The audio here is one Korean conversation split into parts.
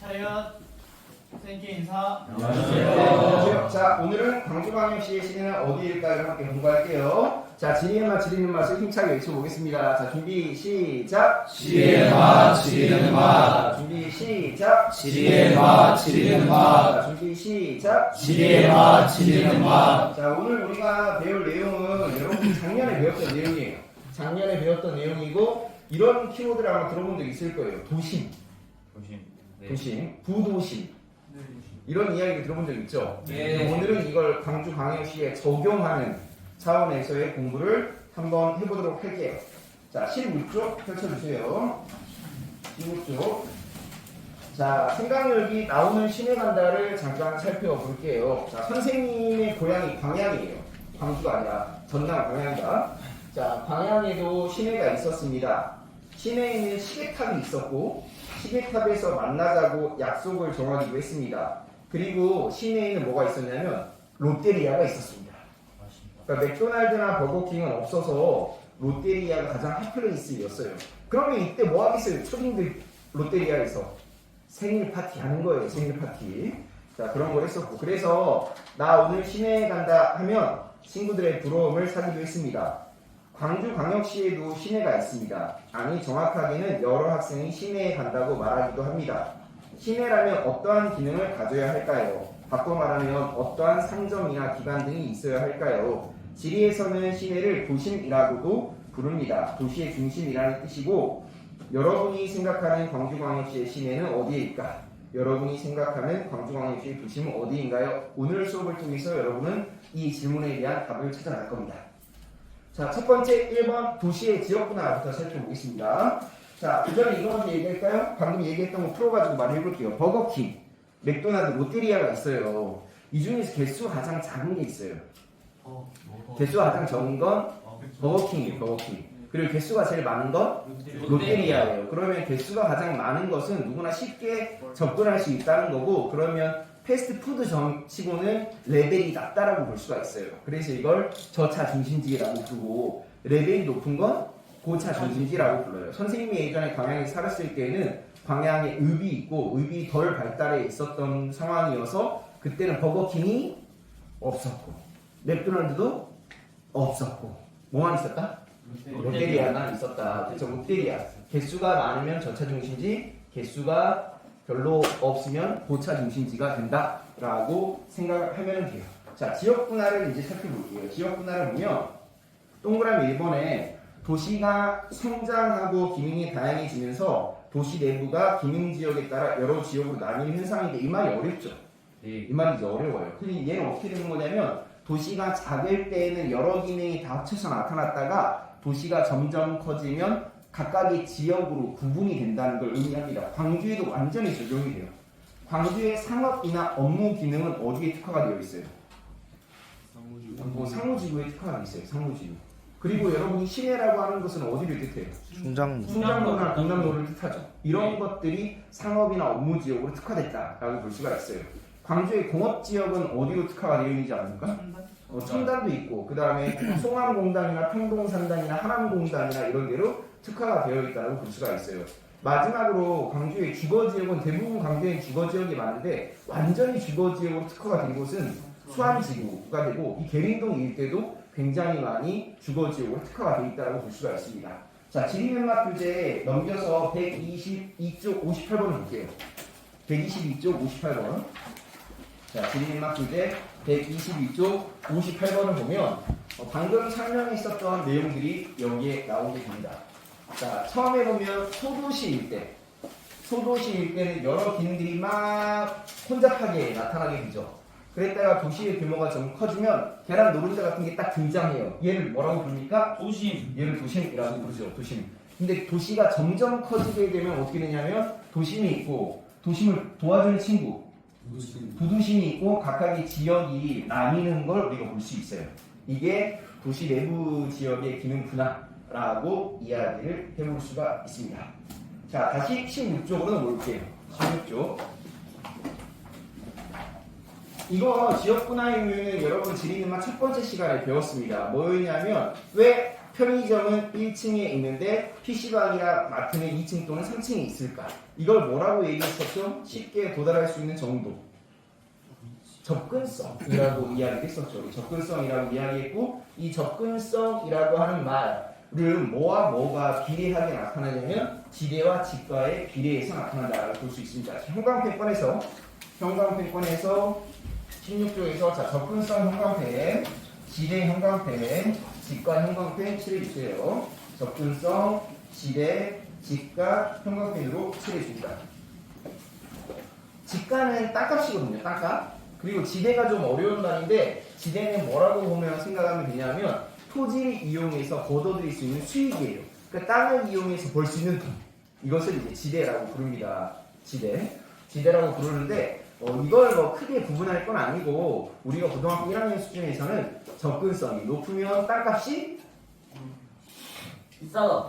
차렷. 선생님 인사. 안녕하세요. 자, 오늘은 광주광역시의 시내는 어디일까요? 함께 공부할게요. 자, 지리는 맛, 지리는 맛을 힘차게 외쳐보겠습니다. 자, 준비 시작. 지리의 맛, 지리는 맛. 자, 준비 시작. 지리의 맛, 지리는 맛. 자, 준비 시작. 지리의 맛, 지리는 맛. 자, 오늘 우리가 배울 내용은 여러분이 작년에 배웠던 내용이에요. 작년에 배웠던 내용이고, 이런 키워드를 아마 들어본 적 있을 거예요. 도심, 도심, 부도심. 이런 이야기 들어본 적 있죠? 네. 오늘은 이걸 광주광역시에 적용하는 차원에서의 공부를 한번 해보도록 할게요. 자, 15쪽 펼쳐주세요. 15쪽. 자, 생강여기 나오는 시내 간다를 잠깐 살펴볼게요. 자, 선생님의 고향이 광양이에요. 광주가 아니라 전남 광양이다. 자, 광양에도 시내가 있었습니다. 시내에는 시계탑이 있었고, 시계탑에서 만나자고 약속을 정하기도 했습니다. 그리고 시내에는 뭐가 있었냐면 롯데리아가 있었습니다. 그러니까 맥도날드나 버거킹은 없어서 롯데리아가 가장 핫플레이스였어요. 그러면 이때 뭐 하겠어요? 초딩들 롯데리아에서 생일 파티 하는 거예요. 생일 파티. 자, 그런 걸 했었고, 그래서 나 오늘 시내에 간다 하면 친구들의 부러움을 사기도 했습니다. 광주광역시에도 시내가 있습니다. 아니, 정확하게는 여러 학생이 시내에 간다고 말하기도 합니다. 시내라면 어떠한 기능을 가져야 할까요? 바꿔 말하면 어떠한 상점이나 기관 등이 있어야 할까요? 지리에서는 시내를 도심이라고도 부릅니다. 도시의 중심이라는 뜻이고, 여러분이 생각하는 광주광역시의 시내는 어디일까? 여러분이 생각하는 광주광역시의 도심은 어디인가요? 오늘 수업을 통해서 여러분은 이 질문에 대한 답을 찾아낼 겁니다. 자, 첫 번째 1번 도시의 지역분화부터 살펴보겠습니다. 자, 그 전에 이거 먼저 얘기할까요? 방금 얘기했던 거 풀어가지고 말해볼게요. 버거킹, 맥도날드, 롯데리아가 있어요. 이 중에서 개수가 가장 작은 게 있어요. 개수가 가장 적은 건 버거킹이에요. 버거킹. 그리고 개수가 제일 많은 건 롯데리아예요. 그러면 개수가 가장 많은 것은 누구나 쉽게 접근할 수 있다는 거고, 그러면 패스트푸드 치고는 레벨이 낮다라고 볼 수가 있어요. 그래서 이걸 저차 중심지라고 부르고, 레벨이 높은 건 고차 중심지라고 불러요. 선생님이 예전에 광양에 살았을 때는 광양에 읍이 있고 읍이 덜 발달해 있었던 상황이어서 그때는 버거킹이 없었고 맥도날드도 없었고 뭐만 있었다? 롯데리아만 있었다. 그렇죠. 롯데리아. 개수가 많으면 저차 중심지, 개수가 별로 없으면 고차 중심지가 된다라고 생각하면 돼요. 자, 지역 분화를 이제 살펴볼게요. 지역 분화를 보면 동그라미 1번에 도시가 성장하고 기능이 다양해지면서 도시 내부가 기능 지역에 따라 여러 지역으로 나뉘는 현상인데, 이 말이 어렵죠? 이 말이 이제 어려워요. 근데 얘는 어떻게 되는 거냐면 도시가 작을 때에는 여러 기능이 다 합쳐서 나타났다가 도시가 점점 커지면 각각의 지역으로 구분이 된다는 걸 의미합니다. 광주에도 완전히 적용이 돼요. 광주의 상업이나 업무 기능은 어디에 특화가 되어 있어요? 상무지구에 특화가 되어 있어요. 상무지구. 그리고 여러분이 시내라고 하는 것은 어디를 뜻해요? 충장로나 동남로를 뜻하죠. 이런 것들이 상업이나 업무 지역으로 특화됐다라고 볼 수가 있어요. 광주의 공업지역은 어디로 특화가 되어 있는지 아십니까? 청담도 있고, 그 다음에 송암공단이나 평동산단이나 하남공단이나 이런 데로 특화가 되어 있다고 볼 수가 있어요. 마지막으로 광주의 주거지역은 대부분 광주에 주거지역이 많은데 완전히 주거지역으로 특화가 된 곳은 수안지구가 되고, 이 계림동 일대도 굉장히 많이 주거지역으로 특화가 되어 있다고 볼 수가 있습니다. 자, 지리면막 교재 넘겨서 122쪽 58번 볼게요. 122쪽 58번. 자, 지리면막 교재 122쪽 58번을 보면 방금 설명했었던 내용들이 여기에 나오게 됩니다. 자, 처음에 보면 소도시 일대. 소도시 일대는 여러 기능들이 막 혼잡하게 나타나게 되죠. 그랬다가 도시의 규모가 좀 커지면 계란 노른자 같은 게 딱 등장해요. 얘를 뭐라고 부릅니까? 도심. 얘를 도심이라고 부르죠. 도심. 근데 도시가 점점 커지게 되면 어떻게 되냐면 도심이 있고, 도심을 도와주는 친구, 부도심이 있고, 각각의 지역이 나뉘는 걸 우리가 볼 수 있어요. 이게 도시 내부 지역의 기능 분화라고 이야기를 해볼 수가 있습니다. 자, 다시 16쪽으로 볼게요. 16쪽. 이거 지역분화의 의미는 여러분 지리는만 첫 번째 시간에 배웠습니다. 뭐였냐면 왜 편의점은 1층에 있는데 PC방이나 마트는 2층 또는 3층에 있을까? 이걸 뭐라고 얘기했었죠? 쉽게 도달할 수 있는 정도. 접근성이라고 이야기했었죠. 접근성이라고 이야기했고, 이 접근성이라고 하는 말을 뭐와 뭐가 비례하게 나타나냐면 지대와 직과의 비례에서 나타난다라고 볼 수 있습니다. 형광펜권에서 16조에서 자 접근성 형광펜, 지대 형광펜, 직과 형광펜 칠해주세요. 접근성, 지대, 직과 형광펜으로 칠해줍니다. 직과는 땅값이거든요. 땅값. 그리고 지대가 좀 어려운 말인데 지대는 뭐라고 보면 생각하면 되냐면 토지를 이용해서 걷어들일 수 있는 수익이에요. 그러니까 땅을 이용해서 벌 수 있는 돈. 이것을 이제 지대라고 부릅니다. 지대라고 부르는데 이걸 뭐 크게 구분할 건 아니고 우리가 고등학교 1학년 수준에서는 접근성이 높으면 땅값이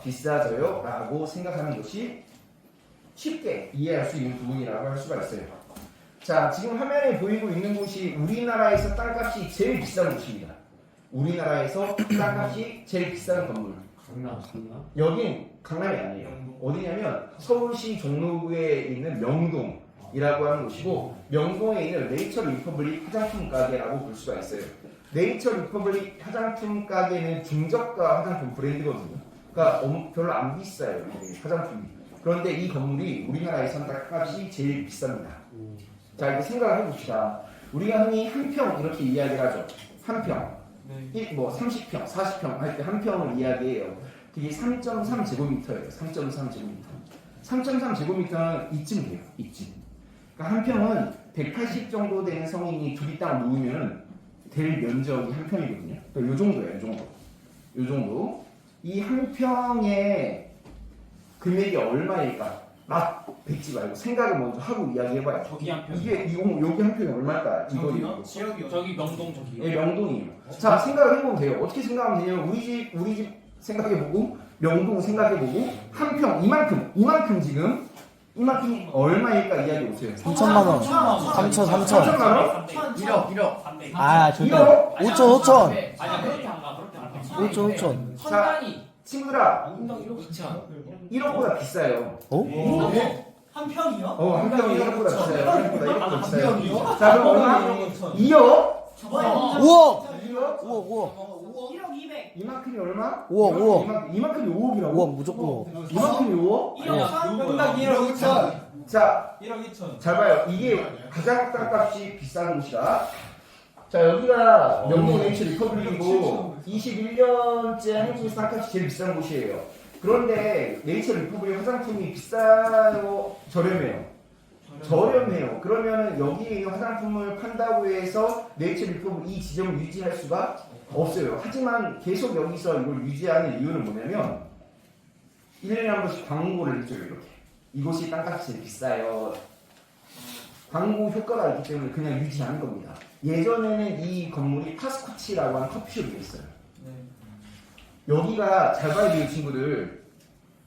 비싸져요 라고 생각하는 것이 쉽게 이해할 수 있는 부분이라고 할 수가 있어요. 자, 지금 화면에 보이고 있는 곳이 우리나라에서 땅값이 제일 비싼 곳입니다. 우리나라에서 땅값이 제일 비싼 건물. 여긴 강남이 아니에요. 어디냐면 서울시 종로구에 있는 명동이라고 하는 곳이고, 명동에 있는 네이처 리퍼블릭 화장품 가게라고 볼 수가 있어요. 네이처 리퍼블릭 화장품 가게는 중저가 화장품 브랜드거든요. 그러니까 별로 안 비싸요, 화장품이. 그런데 이 건물이 우리나라에선 땅값이 제일 비쌉니다. 자, 이제 생각을 해봅시다. 우리가 흔히 한 평 이렇게 이야기를 하죠. 한 평. 뭐 30평, 40평 할 때 한 평을 이야기해요. 그게 3.3제곱미터예요. 3.3제곱미터. 3.3제곱미터는 이쯤 돼요. 이쯤. 그러니까 한 평은 180 정도 되는 성인이 둘이 딱 누우면 될 면적이 한 평이거든요. 그러니까 요 정도예요. 요 정도. 이 한 평의 금액이 얼마일까? 막 뱉지 말고 생각을 먼저 하고 이야기해봐요. 저기 한 편. 이게 여기 한 평이 얼마일까? 저기요? 지역이요. 저기 명동 저기. 네, 명동이에요. 자, 생각을 해보면 돼요. 어떻게 생각하면 되냐면 우리 집 생각해보고 명동 생각해보고 한 평 이만큼 지금 이만큼 얼마일까 이야기해보세요. 3천만 원. 3천. 3천만 원? 1억. 아, 저기 1억? 5천. 아니야, 그렇게 안 가. 그렇게 안 가. 5천. 자, 친구들아, 2천. 1억보다 비싸요. 한 평이요? 한 평이 1억보다 비싸요. 1억보다 비싸요. 평이요? 자, 그럼 얼마? 2억? 5억. 2억? 1억 200. 이만큼이 얼마? 5억. 이만큼이 5억이라고? 5억 무조건 5억. 이만큼이 5억? 1억 2천. 자, 1억 2천. 잘 봐요. 이게 가장 땅값이 비싼 곳이다. 자, 여기가 명동 네이처 리퍼블릭이고 21년째 한국에서 땅값이 제일 비싼 곳이에요. 그런데 네이처 리퍼블릭 화장품이 비싸고 저렴해요. 그러면 여기에 있는 화장품을 판다고 해서 네이처 리퍼블릭 이 지점을 유지할 수가 없어요. 하지만 계속 여기서 이걸 유지하는 이유는 뭐냐면 1년에 한 번씩 광고를 해줘요. 이렇게. 이곳이 땅값이 제일 비싸요. 광고 효과가 있기 때문에 그냥 유지하는 겁니다. 예전에는 이 건물이 파스쿠치라고 하는 커피숍이 있어요. 여기가 잘 봐야 돼요, 친구들.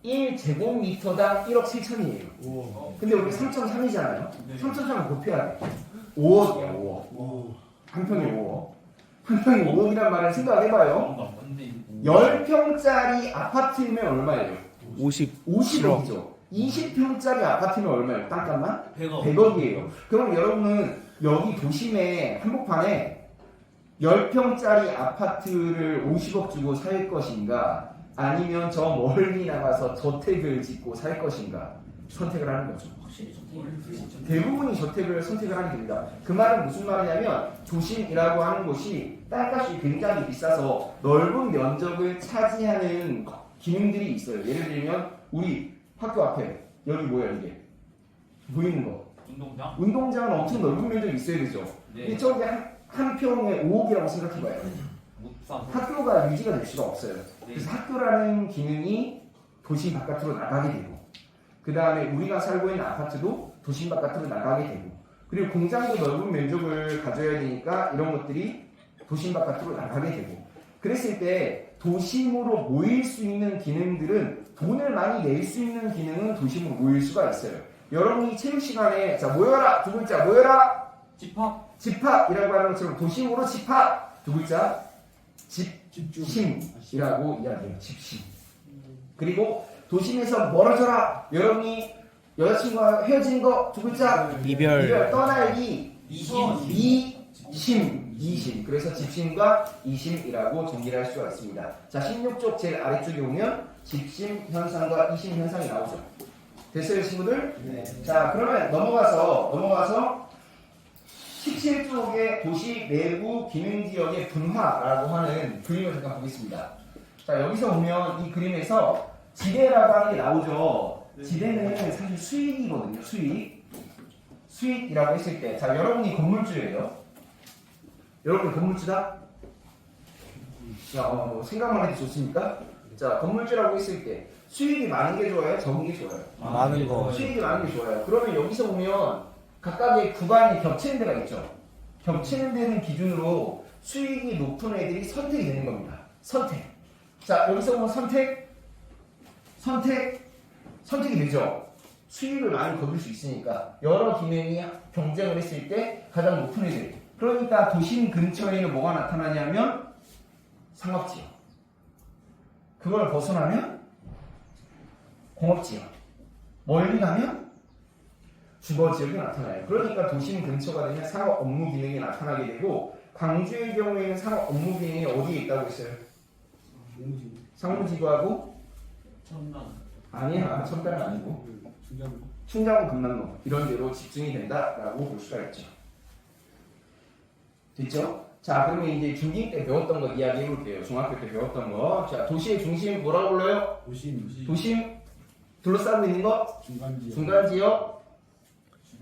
1제곱미터당 1억 7천이에요. 근데 여기 3.3이잖아요. 3.3을 곱해야 돼. 5억이야, 5억. 한 평에 5억. 한 평에 5억이란 말을 생각해봐요. 10평짜리 아파트면 얼마예요? 50억이죠. 20평짜리 아파트면 얼마예요? 땅값만? 100억이에요. 그럼 여러분은 여기 도심의 한복판에 10평짜리 아파트를 50억 주고 살 것인가? 아니면 저 멀리 나가서 저택을 짓고 살 것인가? 선택을 하는 거죠. 대부분이 저택을 선택을 하게 됩니다. 그 말은 무슨 말이냐면 도심이라고 하는 곳이 땅값이 굉장히 비싸서 넓은 면적을 차지하는 기능들이 있어요. 예를 들면 우리 학교 앞에 여기 뭐야 이게 보이는 거 운동장은 엄청 넓은 면적이 있어야 되죠. 근데 저기 한 평에 5억이라고 생각해봐요. 학교가 유지가 될 수가 없어요. 그래서 학교라는 기능이 도심 바깥으로 나가게 되고 그 다음에 우리가 살고 있는 아파트도 도심 바깥으로 나가게 되고 그리고 공장도 넓은 면적을 가져야 되니까 이런 것들이 도심 바깥으로 나가게 되고 그랬을 때 도심으로 모일 수 있는 기능들은 돈을 많이 낼 수 있는 기능은 도심으로 모일 수가 있어요. 여러분이 체육 시간에 자 모여라 두 글자 모여라 집합이라고 하는 것처럼 도심으로 집합 두 글자 집심이라고 이야기해요. 집심. 그리고 도심에서 멀어져라. 여러분이 여자친구와 헤어진 거 두 글자 이별. 떠나기 이심. 이심. 그래서 집심과 이심이라고 정리를 할 수가 있습니다. 자, 16쪽 제일 아래쪽에 보면 집심 현상과 이심 현상이 나오죠. 됐어요, 친구들? 네. 자, 그러면 넘어가서 17쪽의 도시 내부 기능지역의 분화라고 하는 그림을 잠깐 보겠습니다. 자, 여기서 보면 이 그림에서 지대라고 하는 게 나오죠. 지대는 사실 수익이거든요. 수익이라고 했을 때, 자, 여러분이 건물주예요. 여러분 건물주다? 자, 생각만 해도 좋습니까? 자, 건물주라고 했을 때 수익이 많은 게 좋아요? 적은 게 좋아요? 많은 거. 수익이 많은 게 좋아요. 그러면 여기서 보면 각각의 구간이 겹치는 데가 있죠. 겹치는 데는 기준으로 수익이 높은 애들이 선택이 되는 겁니다. 선택. 자, 여기서 보면 선택이 되죠. 수익을 많이 거둘 수 있으니까 여러 기능이 경쟁을 했을 때 가장 높은 애들. 그러니까 도심 근처에는 뭐가 나타나냐면 상업지역. 그걸 벗어나면 공업지역. 멀리 가면 주거지역이 나타나요. 그러니까 도심 근처가 되면 상업 업무 기능이 나타나게 되고, 광주의 경우에는 상업 업무 기능이 어디에 있다고 했어요? 상무지구하고 아니야, 첨단은 아니고 충장구 금남로 이런 데로 집중이 된다라고 볼 수가 있죠. 됐죠? 자, 그러면 이제 중딩 때 배웠던 거 이야기해 볼게요. 중학교 때 배웠던 거. 자, 도시의 중심 뭐라고 불러요? 도심 둘러싸고 있는 거 중간 지역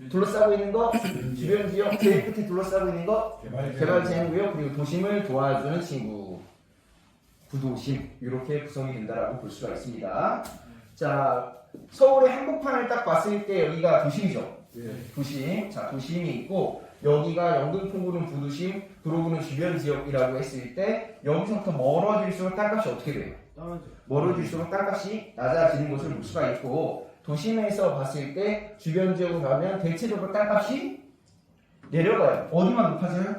둘러싸고 있는 거 주변 지역 제일 끝에 둘러싸고 있는 거 개발 제한구역, 그리고 도심을 도와주는 친구 구도심, 이렇게 구성이 된다라고 볼 수가 있습니다. 자, 서울의 한복판을 딱 봤을 때 여기가 도심이죠. 도심. 자, 도심이 있고 여기가 영등포구는 부도심, 도로구는 주변 지역이라고 했을 때 여기서부터 멀어질수록 땅값이 어떻게 돼요? 멀어질수록 땅값이 낮아지는 것을 볼 수가 있고, 도심에서 봤을 때 주변 지역으로 가면 대체적으로 땅값이 내려가요. 어디만 높아져요?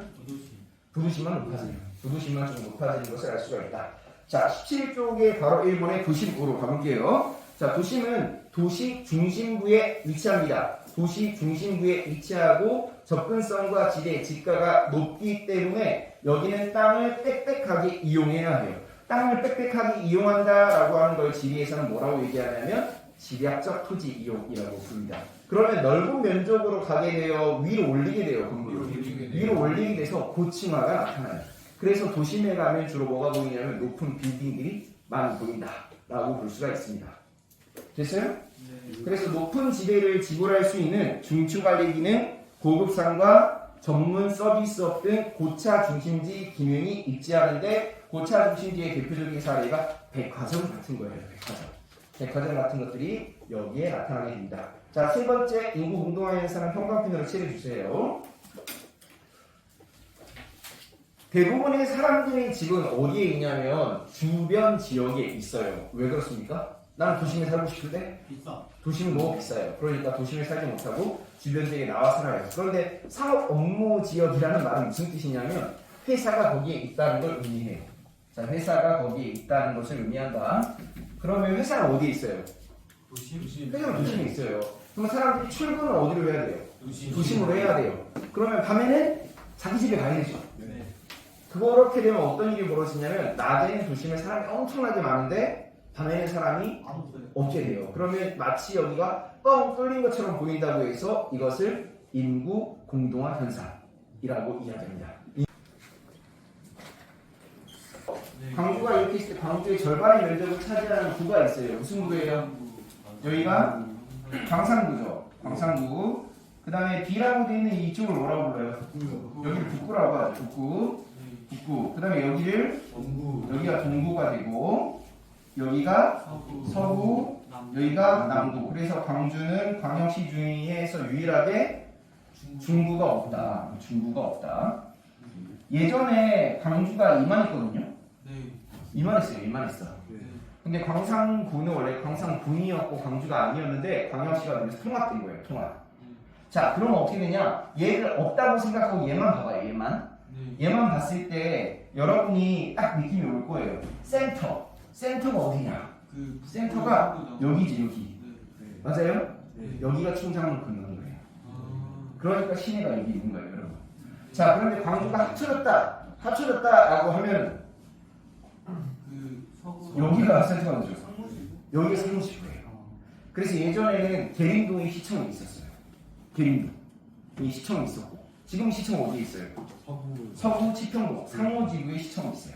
부도심만 높아져요. 부도심만 좀 높아지는 것을 알 수가 있다. 자, 17쪽에 바로 1번의 도심으로 가볼게요. 자, 도심은 도시 중심부에 위치합니다. 도시 중심부에 위치하고 접근성과 지대, 지가가 높기 때문에 여기는 땅을 빽빽하게 이용해야 해요. 땅을 빽빽하게 이용한다라고 하는 걸 지리에서는 뭐라고 얘기하냐면 지리학적 토지 이용이라고 부릅니다. 그러면 넓은 면적으로 가게 되어 위로 올리게 돼요. 건물을. 위로 올리게 돼서 고층화가 나타나요. 그래서 도심에 가면 주로 뭐가 보이냐면 높은 빌딩들이 많이 보인다라고 볼 수가 있습니다. 됐어요? 그래서 높은 지대를 지불할 수 있는 중추관리 기능, 고급상과 전문 서비스업 등 고차 중심지 기능이 입지하는데, 고차 중심지의 대표적인 사례가 백화점 같은 거예요. 백화점 같은 것들이 여기에 나타나게 됩니다. 자, 세 번째 인구 공동화 현상은 형광펜으로 칠해주세요. 대부분의 사람들의 집은 어디에 있냐면 주변 지역에 있어요. 왜 그렇습니까? 나는 도심에 살고 싶은데 도심은 너무 비싸요. 그러니까 도심에 살지 못하고 주변 지역에 나와 살아요. 그런데 상업 업무 지역이라는 말은 무슨 뜻이냐면 회사가 거기에 있다는 걸 의미해요. 자, 회사가 거기에 있다는 것을 의미한다. 그러면 회사는 어디에 있어요? 회사는 도심에 있어요. 그러면 사람들이 출근을 어디로 해야 돼요? 도심으로 해야 돼요. 그러면 밤에는 자기 집에 가야 되죠. 그렇게 되면 어떤 일이 벌어지냐면 낮에는 도심에 사람이 엄청나게 많은데 밤에는 사람이 없게 돼요. 그러면 마치 여기가 뻥 뚫린 것처럼 보인다고 해서 이것을 인구 공동화 현상이라고 이야기합니다. 광주가 이렇게 있을 때 광주의 절반의 면적을 차지하는 구가 있어요. 무슨 구예요? 여기가 광산구죠. 광산구. 그 다음에 B라고 되어 있는 이쪽을 뭐라고 불러요? 여기를 북구라고 하죠. 북구. 그 다음에 여기가 동구가 되고, 여기가 서구, 여기가 남구. 그래서 광주는 광역시 중에서 유일하게 중구가 없다. 예전에 광주가 이만했거든요. 이만했어. 근데 광산구는 원래 광산군이었고 광주가 아니었는데 광역시가 되면서 통합된 거예요. 통합. 자, 그러면 어떻게 되냐? 얘를 없다고 생각하고 얘만 봐봐요. 얘만 봤을 때 여러분이 딱 느낌이 올 거예요. 센터가 어디냐? 센터가 여기지, 여기. 맞아요? 여기가 충장로 긋는 거예요. 그러니까 시내가 여기 있는 거예요, 여러분. 자, 그런데 광주가 합쳐졌다라고 하면 여기가 센터가 되죠. 여기가 상무지구예요. 그래서 예전에는 계림동에 시청이 있었어요. 계림동이 시청이 있었고, 지금 시청 어디에 있어요? 서구 치평동 상무지구에 시청이 있어요.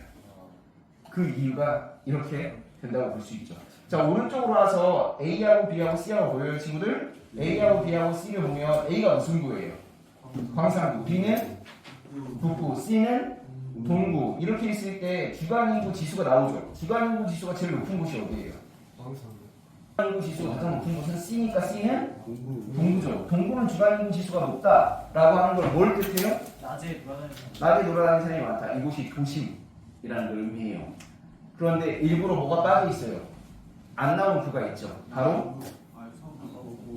그 이유가 이렇게 된다고 볼 수 있죠. 자, 오른쪽으로 와서 A하고 B하고 C하고 보여요, 친구들? A하고 B하고 C를 보면 A가 무슨 구예요? 광산구, B는 북구, C는 동구. 이렇게 있을 때 주간인구 지수가 나오죠. 주간인구 지수가 제일 높은 곳이 어디예요? 주간인구 지수가 가장 높은 곳은 C니까 C는 동구죠. 동구는 주간인구 지수가 높다라고 하는 걸 뭘 뜻해요? 낮에 돌아다니는 사람이 많다. 이곳이 도심이라는 걸 의미해요. 그런데 일부러 뭐가 빠져 있어요? 안 나온 구가 있죠. 바로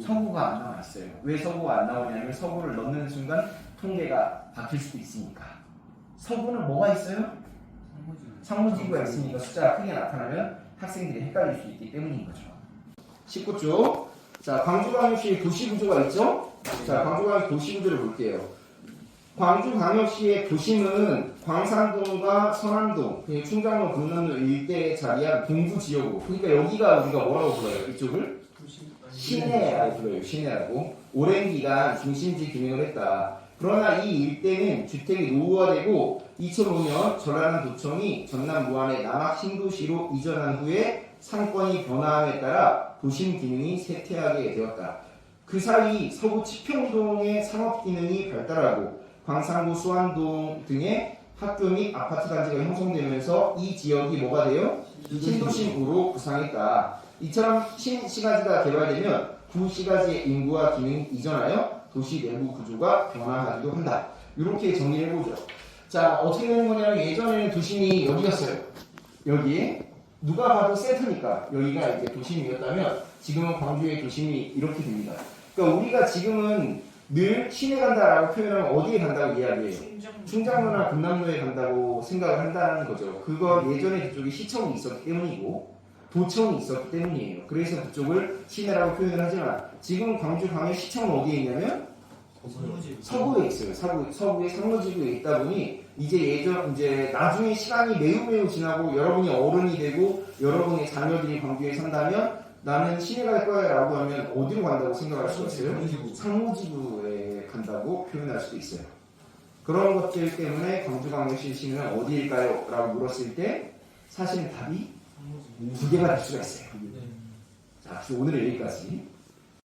서구가 안 나와 있어요. 왜 서구가 안 나오냐면 서구를 넣는 순간 통계가 바뀔 수도 있으니까. 서구는 뭐가 있어요? 상무지구가 있으니까 숫자가 크게 나타나면 학생들이 헷갈릴 수 있기 때문인 거죠. 19쪽. 자, 광주광역시 도시구조가 있죠? 자, 광주광역 도시구조를 볼게요. 광주광역시의 도심은 광산동과 서남동, 충장로, 금남로 일대에 자리한 동부지역으로. 그러니까 여기가 우리가 뭐라고 불러요? 이쪽을? 시내라고 불러요. 시내라고. 오랜 기간 중심지 기능을 했다. 그러나 이 일대는 주택이 노후화되고 2005년 전라남도청이 전남 무안의 남학 신도시로 이전한 후에 상권이 변화함에 따라 도심 기능이 쇠퇴하게 되었다. 그 사이 서구 치평동의 상업 기능이 발달하고 광산구 수안동 등의 학교 및 아파트 단지가 형성되면서 이 지역이 뭐가 돼요? 신도심으로 부상했다. 이처럼 신시가지가 개발되면 구시가지의 인구와 기능이 이전하여 도시 내부 구조가 변화하기도 한다. 이렇게 정리해보죠. 자, 어떻게 되는 거냐면 예전에는 도심이 여기였어요. 여기에 누가 봐도 센터니까 여기가 이제 도심이었다면 지금은 광주의 도심이 이렇게 됩니다. 그러니까 우리가 지금은 늘 시내 간다라고 표현하면 어디에 간다고 이야기해요? 충장로나 금남로에 간다고 생각을 한다는 거죠. 그거 예전에 그쪽에 시청이 있었기 때문이고 도청이 있었기 때문이에요. 그래서 그쪽을 시내라고 표현을 하지만 지금 광주광역 시청은 어디에 있냐면 서구에 있어요. 서구의 상무지구에 있다 보니 이제 나중에 시간이 매우 지나고 여러분이 어른이 되고 여러분의 자녀들이 광주에 산다면 나는 시내 갈 거야 라고 하면 어디로 간다고 생각할 수가 있어요? 상무지구에 간다고 표현할 수도 있어요. 그런 것들 때문에 광주광역시는 어디일까요? 라고 물었을 때 사실 답이 두 개가 될 수가 있어요. 자, 그래서 오늘은 여기까지.